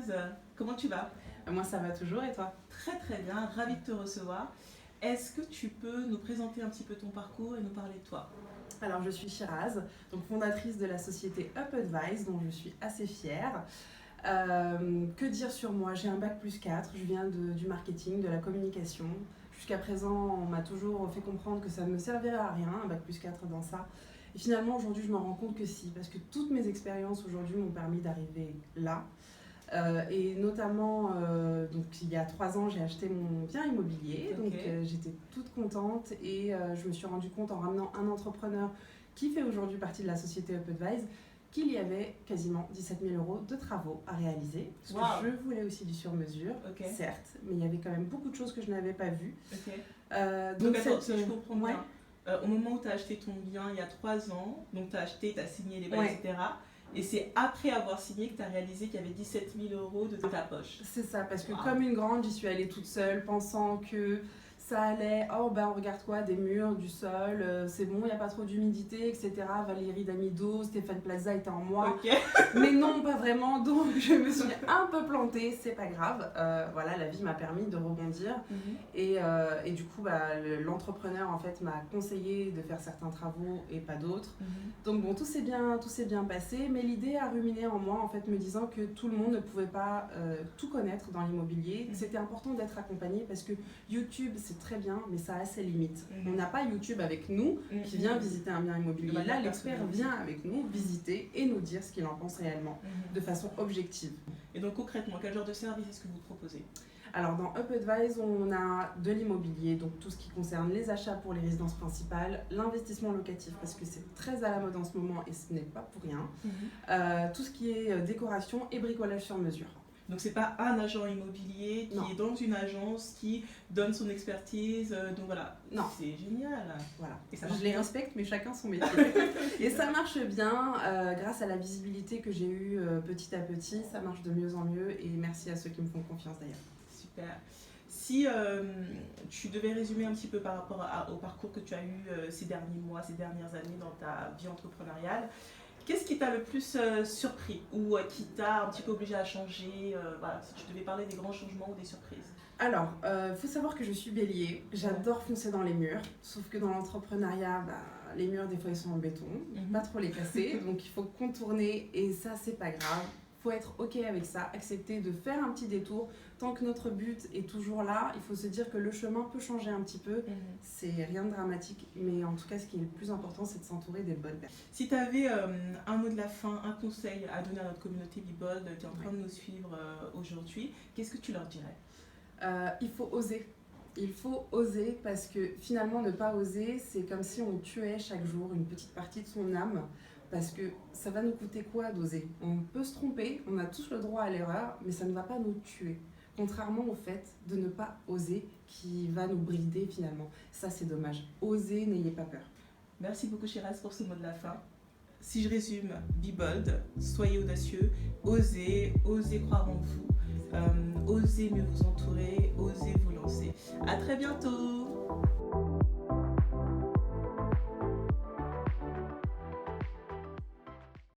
Shiraz, comment tu vas? Moi, ça va toujours et toi? Très très bien, ravie de te recevoir. Est-ce que tu peux nous présenter un petit peu ton parcours et nous parler de toi? Alors, je suis Shiraz, donc fondatrice de la société Up Advice, dont je suis assez fière. Que dire sur moi? J'ai un bac+4, je viens du marketing, de la communication. Jusqu'à présent, on m'a toujours fait comprendre que ça ne me servirait à rien, un bac+4 dans ça. Et finalement, aujourd'hui, je me rends compte que si, parce que toutes mes expériences aujourd'hui m'ont permis d'arriver là. Et notamment, donc, il y a 3 ans, j'ai acheté mon bien immobilier, donc j'étais toute contente et je me suis rendu compte en ramenant un entrepreneur qui fait aujourd'hui partie de la société Up Advice qu'il y avait quasiment 17 000 € de travaux à réaliser. Parce que je voulais aussi du sur-mesure, certes, mais il y avait quand même beaucoup de choses que je n'avais pas vues. Donc attends, si je comprends bien, au moment où tu as acheté ton bien il y a 3 ans, donc tu as acheté, tu as signé les bails, etc. Et c'est après avoir signé que tu as réalisé qu'il y avait 17 000 € de ta poche. C'est ça, parce que comme une grande, j'y suis allée toute seule, pensant que ça allait, oh ben on regarde quoi, des murs, du sol, c'est bon, il n'y a pas trop d'humidité, etc. Valérie Damido, Stéphane Plaza était en moi. Mais non, pas vraiment, donc je me suis un peu plantée, c'est pas grave. Voilà, la vie m'a permis de rebondir. Et du coup, l'entrepreneur en fait m'a conseillé de faire certains travaux et pas d'autres. Donc bon, tout s'est bien passé, mais l'idée a ruminé en moi en fait, me disant que tout le monde ne pouvait pas tout connaître dans l'immobilier. C'était important d'être accompagné parce que YouTube, c'est très bien, mais ça a ses limites. On n'a pas YouTube avec nous qui vient visiter un bien immobilier. Là, l'expert vient avec nous visiter et nous dire ce qu'il en pense réellement, de façon objective. Et donc concrètement, quel genre de service est-ce que vous proposez? Alors dans Up Advice, on a de l'immobilier, donc tout ce qui concerne les achats pour les résidences principales, l'investissement locatif, parce que c'est très à la mode en ce moment et ce n'est pas pour rien, tout ce qui est décoration et bricolage sur mesure. Donc c'est pas un agent immobilier qui est dans une agence qui donne son expertise, donc voilà. Non. C'est génial. Voilà. Et ça je les respecte, mais chacun son métier. Et ça marche bien, grâce à la visibilité que j'ai eue petit à petit, ça marche de mieux en mieux et merci à ceux qui me font confiance d'ailleurs. Super. Si tu devais résumer un petit peu par rapport au parcours que tu as eu ces derniers mois, ces dernières années dans ta vie entrepreneuriale, qu'est-ce qui t'a le plus surpris ou qui t'a un petit peu obligé à changer, voilà, si tu devais parler des grands changements ou des surprises? Alors, faut savoir que je suis bélier, j'adore foncer dans les murs, sauf que dans l'entrepreneuriat, les murs des fois ils sont en béton, pas trop les casser, donc il faut contourner et ça c'est pas grave. Faut être ok avec ça, accepter de faire un petit détour. Tant que notre but est toujours là, il faut se dire que le chemin peut changer un petit peu. C'est rien de dramatique, mais en tout cas, ce qui est le plus important, c'est de s'entourer des bonnes personnes. Si tu avais un mot de la fin, un conseil à donner à notre communauté Be-Bold qui est en train de nous suivre aujourd'hui, qu'est-ce que tu leur dirais? Il faut oser. Il faut oser parce que finalement, ne pas oser, c'est comme si on tuait chaque jour une petite partie de son âme. Parce que ça va nous coûter quoi d'oser? On peut se tromper, on a tous le droit à l'erreur, mais ça ne va pas nous tuer. Contrairement au fait de ne pas oser qui va nous brider finalement. Ça c'est dommage. Osez, n'ayez pas peur. Merci beaucoup Shiraz pour ce mot de la fin. Si je résume, be bold, soyez audacieux, osez croire en vous, osez mieux vous entourer, osez vous lancer. À très bientôt.